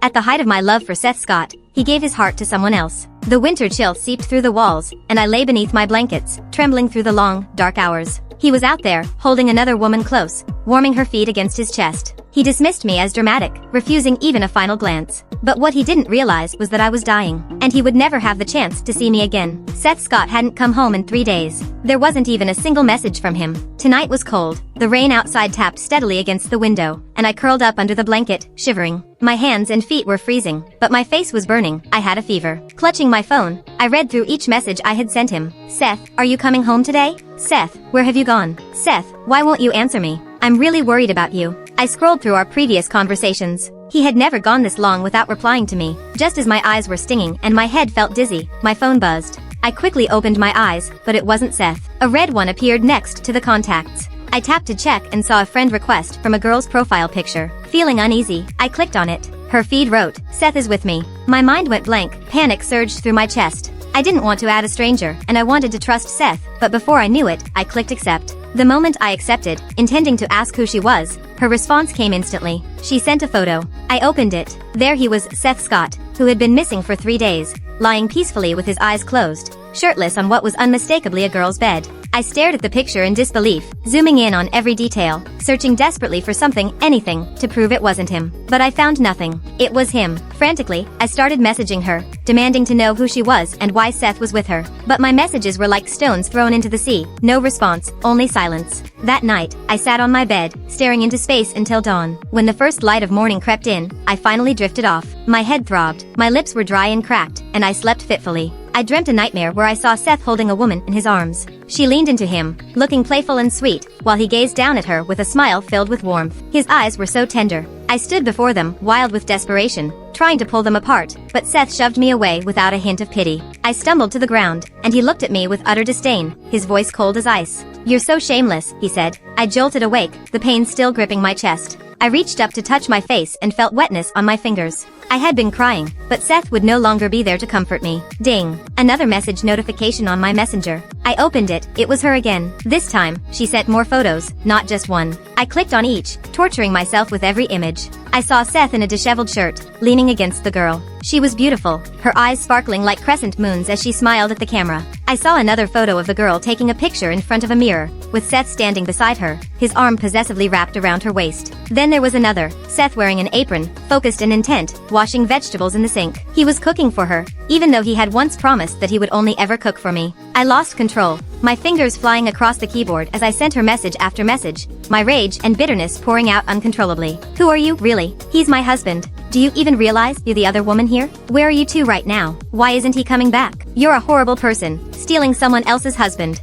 At the height of my love for Seth Scott, he gave his heart to someone else. The winter chill seeped through the walls, and I lay beneath my blankets, trembling through the long, dark hours. He was out there, holding another woman close, warming her feet against his chest. He dismissed me as dramatic, refusing even a final glance. But what he didn't realize was that I was dying, and he would never have the chance to see me again. Seth Scott hadn't come home in 3 days. There wasn't even a single message from him. Tonight was cold. The rain outside tapped steadily against the window, and I curled up under the blanket, shivering. My hands and feet were freezing, but my face was burning. I had a fever. Clutching my phone, I read through each message I had sent him. Seth, are you coming home today? Seth, where have you gone? Seth, why won't you answer me? I'm really worried about you. I scrolled through our previous conversations. He had never gone this long without replying to me. Just as my eyes were stinging and my head felt dizzy, my phone buzzed. I quickly opened my eyes, but it wasn't Seth. A red one appeared next to the contacts. I tapped to check and saw a friend request from a girl's profile picture. Feeling uneasy, I clicked on it. Her feed wrote, "Seth is with me." My mind went blank, panic surged through my chest. I didn't want to add a stranger, and I wanted to trust Seth, but before I knew it, I clicked accept. The moment I accepted, intending to ask who she was, her response came instantly. She sent a photo. I opened it. There he was, Seth Scott, who had been missing for 3 days, lying peacefully with his eyes closed, shirtless on what was unmistakably a girl's bed. I stared at the picture in disbelief, zooming in on every detail, searching desperately for something, anything, to prove it wasn't him. But I found nothing. It was him. Frantically, I started messaging her, demanding to know who she was and why Seth was with her. But my messages were like stones thrown into the sea. No response, only silence. That night, I sat on my bed, staring into space until dawn. When the first light of morning crept in, I finally drifted off. My head throbbed, my lips were dry and cracked, and I slept fitfully. I dreamt a nightmare where I saw Seth holding a woman in his arms. She leaned into him, looking playful and sweet, while he gazed down at her with a smile filled with warmth. His eyes were so tender. I stood before them, wild with desperation, trying to pull them apart, but Seth shoved me away without a hint of pity. I stumbled to the ground, and he looked at me with utter disdain, his voice cold as ice. "You're so shameless," he said. I jolted awake, the pain still gripping my chest. I reached up to touch my face and felt wetness on my fingers. I had been crying, but Seth would no longer be there to comfort me. Ding! Another message notification on my messenger. I opened it. It was her again. This time, she sent more photos, not just one. I clicked on each, torturing myself with every image. I saw Seth in a disheveled shirt, leaning against the girl. She was beautiful, her eyes sparkling like crescent moons as she smiled at the camera. I saw another photo of the girl taking a picture in front of a mirror, with Seth standing beside her, his arm possessively wrapped around her waist. Then there was another, Seth wearing an apron, focused and intent, washing vegetables in the sink. He was cooking for her, even though he had once promised that he would only ever cook for me. I lost control, my fingers flying across the keyboard as I sent her message after message, my rage and bitterness pouring out uncontrollably. "Who are you, really? He's my husband. Do you even realize you're the other woman here? Where are you two right now? Why isn't he coming back? You're a horrible person, stealing someone else's husband."